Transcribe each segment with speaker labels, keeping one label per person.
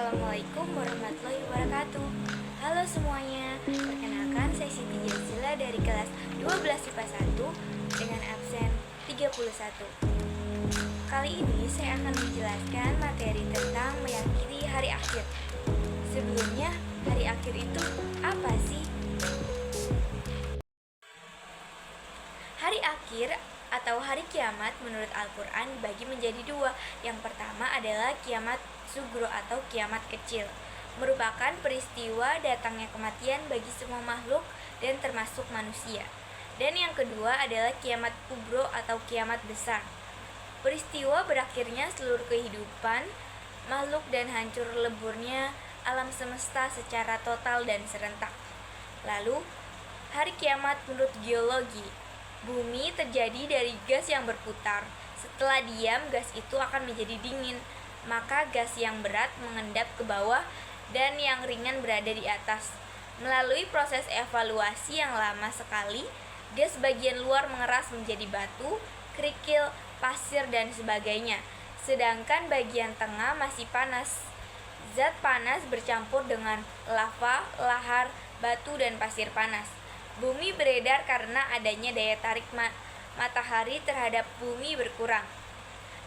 Speaker 1: Assalamualaikum warahmatullahi wabarakatuh. Halo semuanya, perkenalkan saya Siti Jazila dari kelas 12 IPA 1 dengan absen 31. Kali ini saya akan menjelaskan materi tentang meyakini hari akhir. Sebelumnya, hari akhir itu apa sih? Hari akhir atau hari kiamat menurut Al-Quran dibagi menjadi dua. Yang pertama adalah kiamat sugro atau kiamat kecil, merupakan peristiwa datangnya kematian bagi semua makhluk dan termasuk manusia. Dan yang kedua adalah kiamat kubro atau kiamat besar, peristiwa berakhirnya seluruh kehidupan makhluk dan hancur leburnya alam semesta secara total dan serentak. Lalu, hari kiamat menurut geologi, bumi terjadi dari gas yang berputar. Setelah diam, gas itu akan menjadi dingin. Maka gas yang berat mengendap ke bawah dan yang ringan berada di atas. Melalui proses evaluasi yang lama sekali, gas bagian luar mengeras menjadi batu, kerikil, pasir, dan sebagainya. Sedangkan bagian tengah masih panas. Zat panas bercampur dengan lava, lahar, batu, dan pasir panas. Bumi beredar karena adanya daya tarik matahari terhadap bumi berkurang.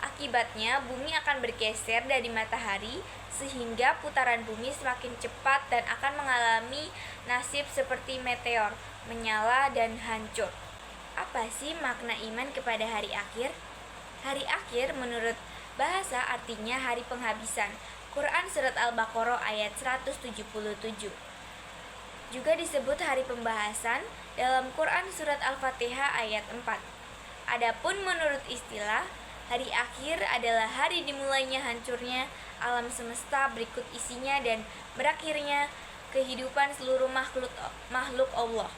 Speaker 1: Akibatnya, bumi akan bergeser dari matahari sehingga putaran bumi semakin cepat dan akan mengalami nasib seperti meteor, menyala dan hancur. Apa sih makna iman kepada hari akhir? Hari akhir menurut bahasa artinya hari penghabisan. Quran Surat Al-Baqarah ayat 177. Juga disebut hari pembahasan dalam Quran Surat Al-Fatihah ayat 4. Adapun menurut istilah, hari akhir adalah hari dimulainya hancurnya alam semesta berikut isinya dan berakhirnya kehidupan seluruh makhluk Allah.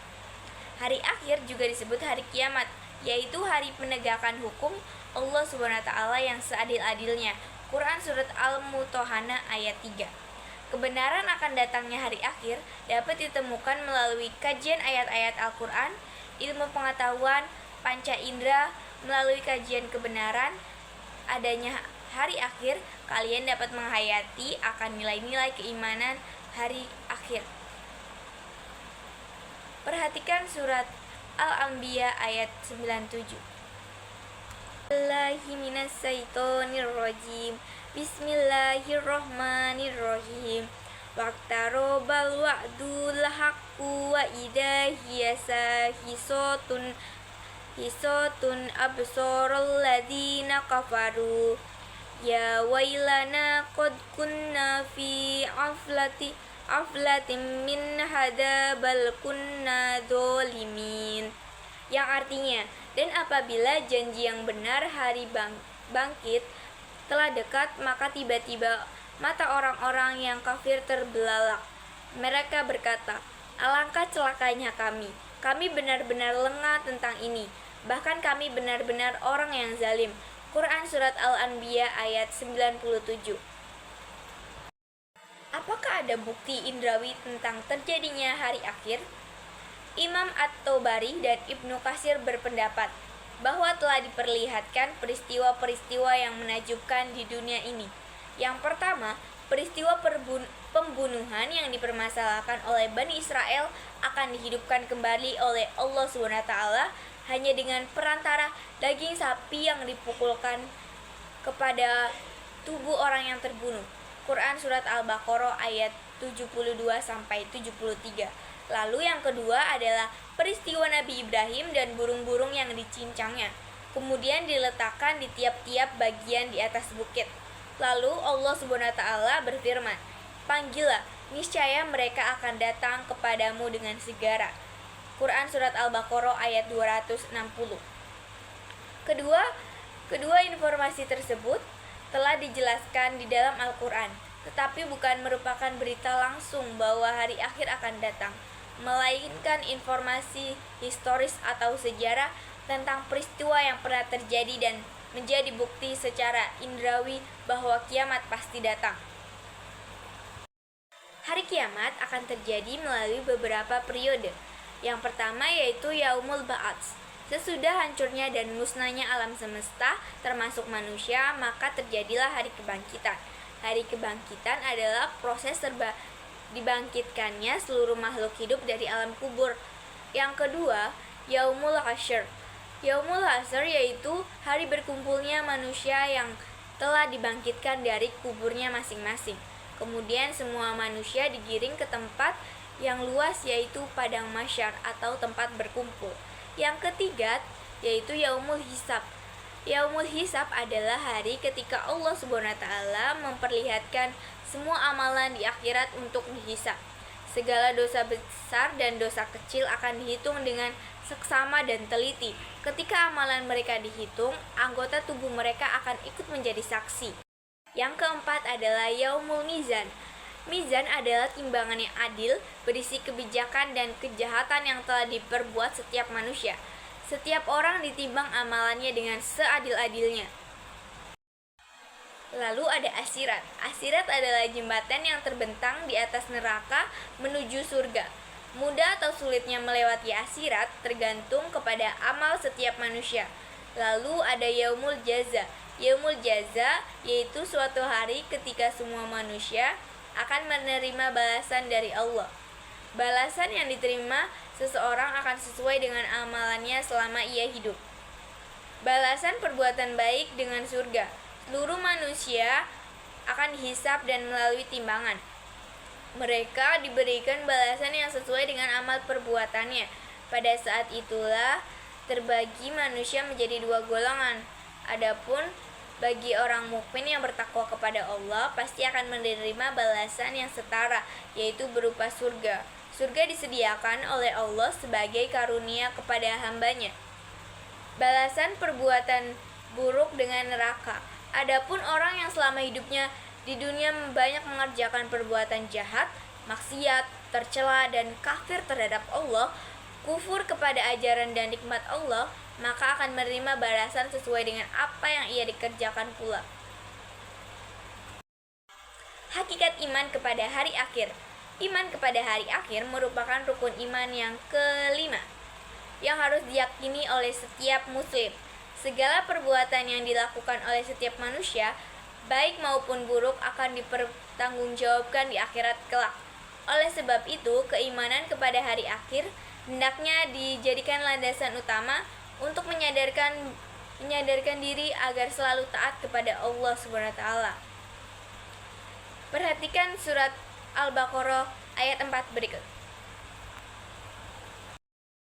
Speaker 1: Hari akhir juga disebut hari kiamat, yaitu hari penegakan hukum Allah SWT yang seadil-adilnya. Quran Surat Al-Mumtahanah ayat 3. Kebenaran akan datangnya hari akhir dapat ditemukan melalui kajian ayat-ayat Al-Quran, ilmu pengetahuan, panca indera. Melalui kajian kebenaran adanya hari akhir, kalian dapat menghayati akan nilai-nilai keimanan hari akhir. Perhatikan surat Al-Anbiya ayat 97. Bismillahirrahmanirrahim. Waqtarobal wa'dul haqqu wa idza hiya hisotun absorul ladina kafaru ya wailana qad kunna fi aflatin min hada bal kunna zolimin, yang artinya, dan apabila janji yang benar hari bangkit telah dekat, maka tiba-tiba mata orang-orang yang kafir terbelalak. Mereka berkata, alangkah celakanya kami benar-benar lengah tentang ini. Bahkan kami benar-benar orang yang zalim. Quran Surat Al-Anbiya ayat 97. Apakah ada bukti indrawi tentang terjadinya hari akhir? Imam At-Tabari dan Ibnu Katsir berpendapat bahwa telah diperlihatkan peristiwa-peristiwa yang menakjubkan di dunia ini. Yang pertama, peristiwa pembunuhan yang dipermasalahkan oleh Bani Israel akan dihidupkan kembali oleh Allah SWT hanya dengan perantara daging sapi yang dipukulkan kepada tubuh orang yang terbunuh. Quran Surat Al-Baqarah ayat 72-73. Lalu yang kedua adalah peristiwa Nabi Ibrahim dan burung-burung yang dicincangnya, kemudian diletakkan di tiap-tiap bagian di atas bukit. Lalu Allah SWT berfirman, panggillah, niscaya mereka akan datang kepadamu dengan segera. Quran Surat Al-Baqarah ayat 260. Kedua informasi tersebut telah dijelaskan di dalam Al-Quran, tetapi bukan merupakan berita langsung bahwa hari akhir akan datang, melainkan informasi historis atau sejarah tentang peristiwa yang pernah terjadi dan menjadi bukti secara indrawi bahwa kiamat pasti datang. Hari kiamat akan terjadi melalui beberapa periode. Yang pertama yaitu Yaumul Ba'ats. Sesudah hancurnya dan musnahnya alam semesta termasuk manusia, maka terjadilah hari kebangkitan. Hari kebangkitan adalah proses dibangkitkannya seluruh makhluk hidup dari alam kubur. Yang kedua, Yaumul Hasyr. Yaumul Hasyr yaitu hari berkumpulnya manusia yang telah dibangkitkan dari kuburnya masing-masing. Kemudian semua manusia digiring ke tempat yang luas yaitu padang mahsyar atau tempat berkumpul. Yang ketiga yaitu Yaumul Hisab. Yaumul Hisab adalah hari ketika Allah SWT memperlihatkan semua amalan di akhirat untuk dihisab. Segala dosa besar dan dosa kecil akan dihitung dengan seksama dan teliti. Ketika amalan mereka dihitung, anggota tubuh mereka akan ikut menjadi saksi. Yang keempat adalah Yaumul Mizan. Mizan adalah timbangan yang adil, berisi kebijakan dan kejahatan yang telah diperbuat setiap manusia. Setiap orang ditimbang amalannya dengan seadil-adilnya. Lalu ada Asirat. Asirat adalah jembatan yang terbentang di atas neraka menuju surga. Mudah atau sulitnya melewati Asirat tergantung kepada amal setiap manusia. Lalu ada Yaumul Jaza. Yaumul Jaza yaitu suatu hari ketika semua manusia akan menerima balasan dari Allah. Balasan yang diterima seseorang akan sesuai dengan amalannya selama ia hidup. Balasan perbuatan baik dengan surga. Seluruh manusia akan dihisab dan melalui timbangan. Mereka diberikan balasan yang sesuai dengan amal perbuatannya. Pada saat itulah terbagi manusia menjadi dua golongan. Adapun bagi orang mukmin yang bertakwa kepada Allah pasti akan menerima balasan yang setara, yaitu berupa surga. Surga disediakan oleh Allah sebagai karunia kepada hambanya. Balasan perbuatan buruk dengan neraka. Adapun orang yang selama hidupnya di dunia banyak mengerjakan perbuatan jahat, maksiat, tercela dan kafir terhadap Allah, kufur kepada ajaran dan nikmat Allah, maka akan menerima balasan sesuai dengan apa yang ia dikerjakan pula. Hakikat iman kepada hari akhir. Iman kepada hari akhir merupakan rukun iman yang kelima yang harus diyakini oleh setiap muslim. Segala perbuatan yang dilakukan oleh setiap manusia, baik maupun buruk, akan dipertanggungjawabkan di akhirat kelak. Oleh sebab itu, keimanan kepada hari akhir hendaknya dijadikan landasan utama untuk menyadarkan diri agar selalu taat kepada Allah SWT. Perhatikan surat Al-Baqarah ayat 4 berikut.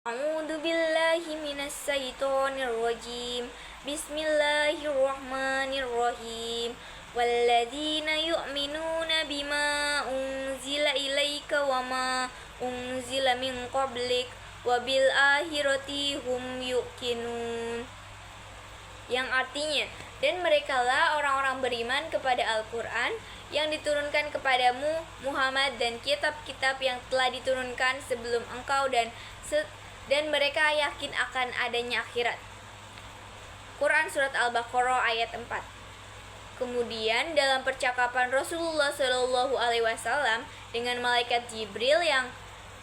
Speaker 1: A'udzu billahi minasy syaithanir rajim. Bismillahirrahmanirrahim. Walladzina yu'minuna bima unzila ilaika wama unzila min qablik wabil akhirati hum yuqinun. Yang artinya, dan merekalah orang-orang beriman kepada Al-Quran yang diturunkan kepadamu Muhammad dan kitab-kitab yang telah diturunkan sebelum engkau dan mereka yakin akan adanya akhirat. Quran Surat Al-Baqarah ayat 4. Kemudian dalam percakapan Rasulullah SAW dengan malaikat Jibril yang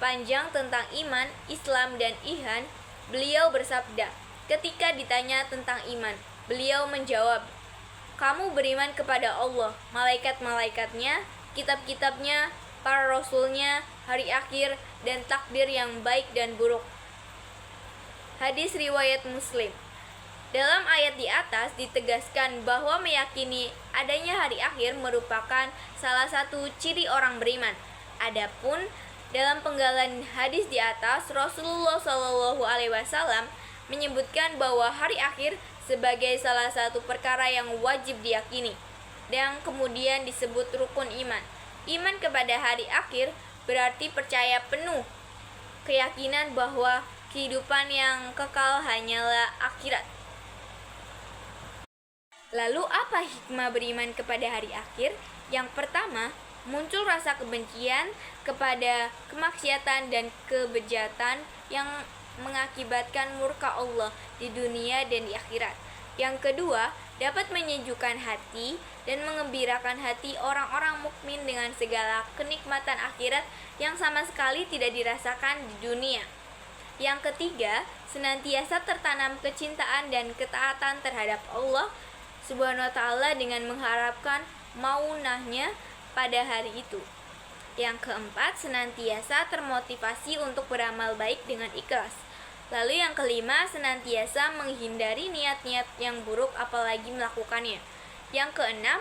Speaker 1: panjang tentang iman, Islam dan ihsan, beliau bersabda, ketika ditanya tentang iman, beliau menjawab, kamu beriman kepada Allah, malaikat-malaikatnya, kitab-kitabnya, para rasulnya, hari akhir, dan takdir yang baik dan buruk. Hadis riwayat Muslim. Dalam ayat di atas ditegaskan bahwa meyakini adanya hari akhir merupakan salah satu ciri orang beriman. Adapun dalam penggalan hadis di atas, Rasulullah SAW menyebutkan bahwa hari akhir sebagai salah satu perkara yang wajib diyakini, dan kemudian disebut rukun iman. Iman kepada hari akhir berarti percaya penuh, keyakinan bahwa kehidupan yang kekal hanyalah akhirat. Lalu apa hikmah beriman kepada hari akhir? Yang pertama, muncul rasa kebencian kepada kemaksiatan dan kebejatan yang mengakibatkan murka Allah di dunia dan di akhirat. Yang kedua, dapat menyejukkan hati dan mengembirakan hati orang-orang mukmin dengan segala kenikmatan akhirat yang sama sekali tidak dirasakan di dunia. Yang ketiga, senantiasa tertanam kecintaan dan ketaatan terhadap Allah Subhanahu wa taala dengan mengharapkan maunahnya pada hari itu. Yang keempat, senantiasa termotivasi untuk beramal baik dengan ikhlas. Lalu yang kelima, senantiasa menghindari niat-niat yang buruk apalagi melakukannya. Yang keenam,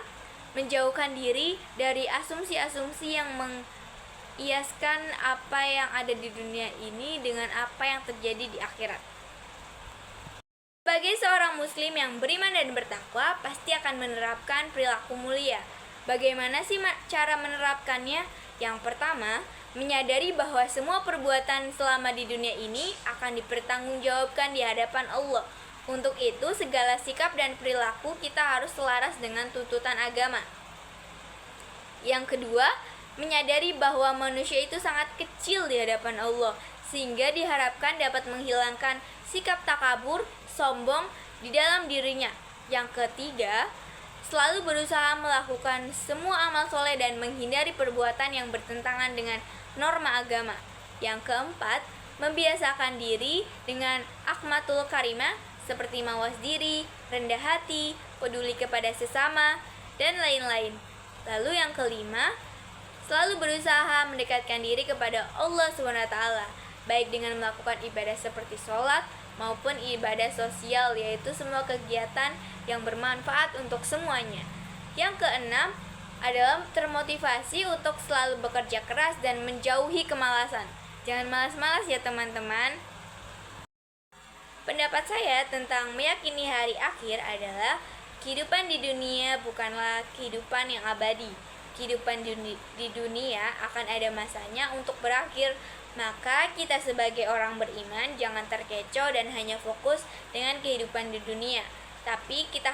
Speaker 1: menjauhkan diri dari asumsi-asumsi yang mengiaskan apa yang ada di dunia ini dengan apa yang terjadi di akhirat. Sebagai seorang muslim yang beriman dan bertakwa, pasti akan menerapkan perilaku mulia. Bagaimana sih cara menerapkannya? Yang pertama, menyadari bahwa semua perbuatan selama di dunia ini akan dipertanggungjawabkan di hadapan Allah. Untuk itu, segala sikap dan perilaku kita harus selaras dengan tuntutan agama. Yang kedua, menyadari bahwa manusia itu sangat kecil di hadapan Allah, sehingga diharapkan dapat menghilangkan sikap takabur, sombong di dalam dirinya. Yang ketiga, selalu berusaha melakukan semua amal soleh dan menghindari perbuatan yang bertentangan dengan norma agama. Yang keempat, membiasakan diri dengan akmatul karimah seperti mawas diri, rendah hati, peduli kepada sesama, dan lain-lain. Lalu yang kelima, selalu berusaha mendekatkan diri kepada Allah SWT, baik dengan melakukan ibadah seperti sholat maupun ibadah sosial, yaitu semua kegiatan yang bermanfaat untuk semuanya. Yang keenam adalah termotivasi untuk selalu bekerja keras dan menjauhi kemalasan. Jangan malas-malas ya teman-teman. Pendapat saya tentang meyakini hari akhir adalah kehidupan di dunia bukanlah kehidupan yang abadi. Kehidupan di dunia akan ada masanya untuk berakhir. Maka kita sebagai orang beriman jangan terkecoh dan hanya fokus dengan kehidupan di dunia. Tapi kita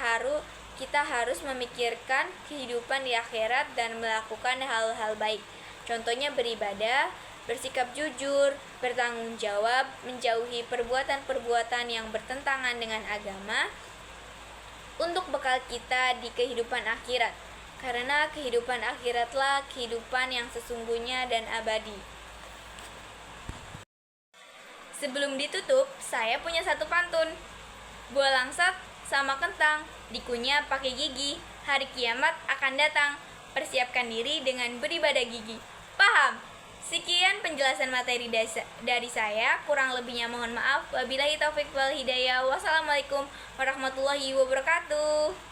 Speaker 1: harus memikirkan kehidupan di akhirat dan melakukan hal-hal baik. Contohnya beribadah, bersikap jujur, bertanggung jawab, menjauhi perbuatan-perbuatan yang bertentangan dengan agama untuk bekal kita di kehidupan akhirat. Karena kehidupan akhiratlah kehidupan yang sesungguhnya dan abadi. Sebelum ditutup, saya punya satu pantun. Buah langsat sama kentang, dikunyah pakai gigi. Hari kiamat akan datang, persiapkan diri dengan beribadah gigi. Paham? Sekian penjelasan materi dari saya, kurang lebihnya mohon maaf. Wabillahi taufiq wal hidayah. Wassalamualaikum warahmatullahi wabarakatuh.